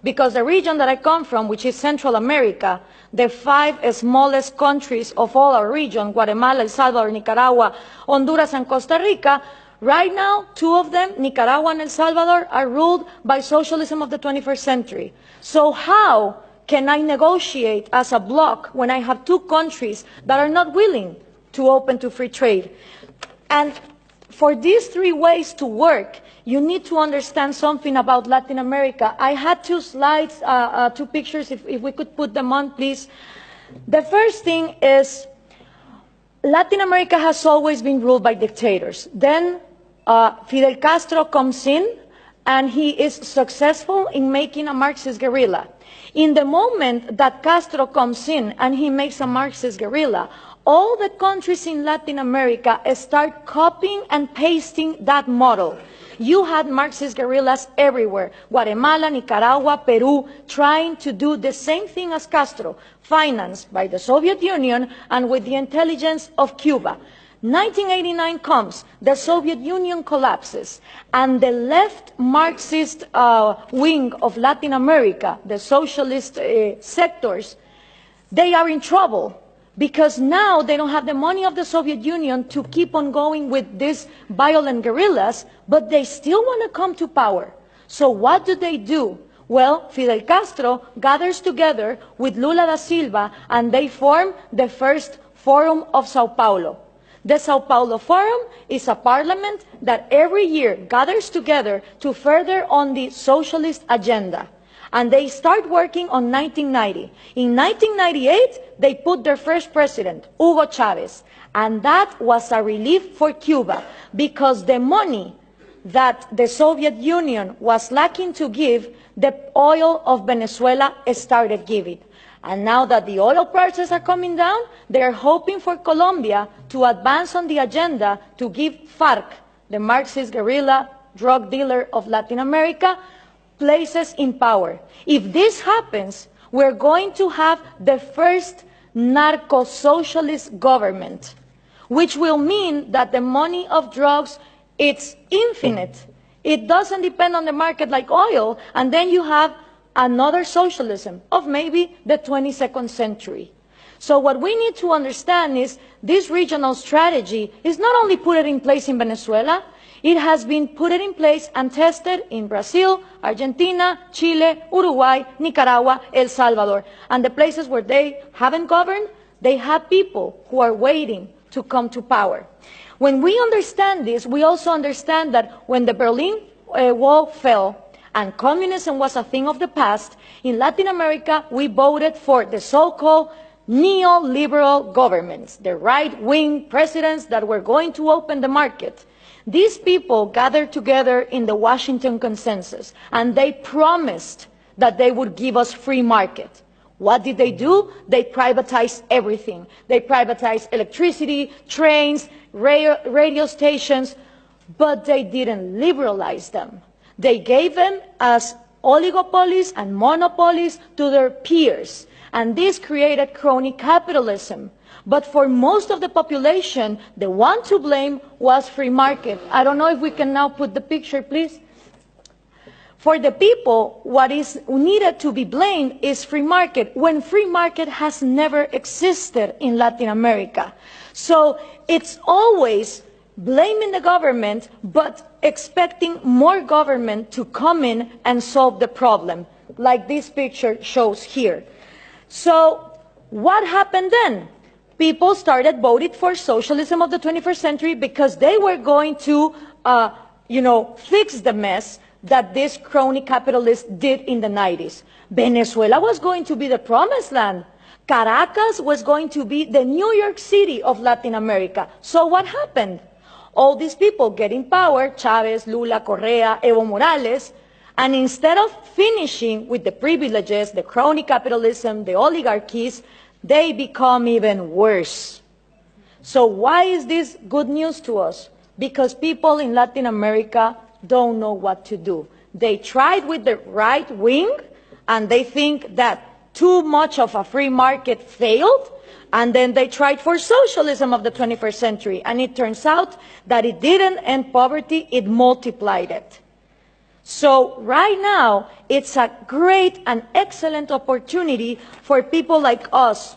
because the region that I come from, which is Central America, the 5 smallest countries of all our region, Guatemala, El Salvador, Nicaragua, Honduras, and Costa Rica, right now, 2 of them, Nicaragua and El Salvador, are ruled by socialism of the 21st century. So how can I negotiate as a bloc when I have 2 countries that are not willing to open to free trade? And for these 3 ways to work, you need to understand something about Latin America. I had 2 slides, 2 pictures, if we could put them on, please. The first thing is Latin America has always been ruled by dictators. Then Fidel Castro comes in, and he is successful in making a Marxist guerrilla. In the moment that Castro comes in and he makes a Marxist guerrilla, all the countries in Latin America start copying and pasting that model. You had Marxist guerrillas everywhere, Guatemala, Nicaragua, Peru, trying to do the same thing as Castro, financed by the Soviet Union and with the intelligence of Cuba. 1989 comes, the Soviet Union collapses, and the left Marxist wing of Latin America, the socialist sectors, they are in trouble, because now they don't have the money of the Soviet Union to keep on going with these violent guerrillas, but they still want to come to power. So what do? Well, Fidel Castro gathers together with Lula da Silva, and they form the first Forum of Sao Paulo. The Sao Paulo Forum is a parliament that every year gathers together to further on the socialist agenda. And they start working on 1990. In 1998, they put their first president, Hugo Chavez. And that was a relief for Cuba, because the money that the Soviet Union was lacking to give, the oil of Venezuela started giving. And now that the oil prices are coming down, they are hoping for Colombia to advance on the agenda to give FARC, the Marxist guerrilla drug dealer of Latin America, places in power. If this happens, we're going to have the first narco-socialist government, which will mean that the money of drugs, it's infinite. It doesn't depend on the market like oil, and then you have another socialism of maybe the 22nd century. So what we need to understand is this regional strategy is not only put in place in Venezuela, it has been put in place and tested in Brazil, Argentina, Chile, Uruguay, Nicaragua, El Salvador. And the places where they haven't governed, they have people who are waiting to come to power. When we understand this, we also understand that when the Berlin Wall fell, and communism was a thing of the past, in Latin America, we voted for the so-called neoliberal governments, the right-wing presidents that were going to open the market. These people gathered together in the Washington Consensus, and they promised that they would give us free market. What did they do? They privatized everything. They privatized electricity, trains, radio stations, but they didn't liberalize them. They gave them as oligopolies and monopolies to their peers, and this created crony capitalism. But for most of the population, the one to blame was free market. I don't know if we can now put the picture, please. For the people, what is needed to be blamed is free market, when free market has never existed in Latin America. So it's always blaming the government, but expecting more government to come in and solve the problem, like this picture shows here. So what happened then? People started voting for socialism of the 21st century because they were going to, fix the mess that this crony capitalists did in the 90s. Venezuela was going to be the promised land. Caracas was going to be the New York City of Latin America. So what happened? All these people get in power, Chavez, Lula, Correa, Evo Morales, and instead of finishing with the privileges, the crony capitalism, the oligarchies, they become even worse. So why is this good news to us? Because people in Latin America don't know what to do. They tried with the right wing, and they think that too much of a free market failed, and then they tried for socialism of the 21st century, and it turns out that it didn't end poverty, it multiplied it. So right now, it's a great and excellent opportunity for people like us,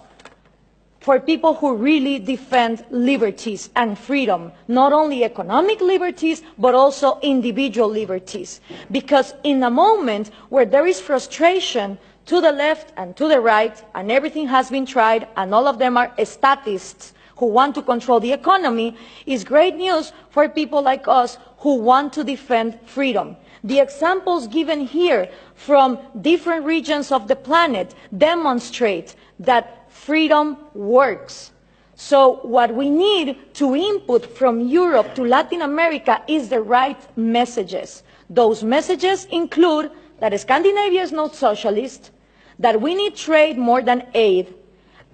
for people who really defend liberties and freedom, not only economic liberties, but also individual liberties. Because in a moment where there is frustration to the left and to the right, and everything has been tried, and all of them are statists who want to control the economy, is great news for people like us who want to defend freedom. The examples given here from different regions of the planet demonstrate that freedom works. So what we need to input from Europe to Latin America is the right messages. Those messages include that Scandinavia is not socialist, that we need trade more than aid,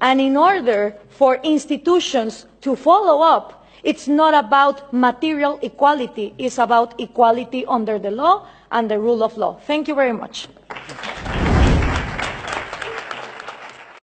and in order for institutions to follow up, it's not about material equality, it's about equality under the law and the rule of law. Thank you very much.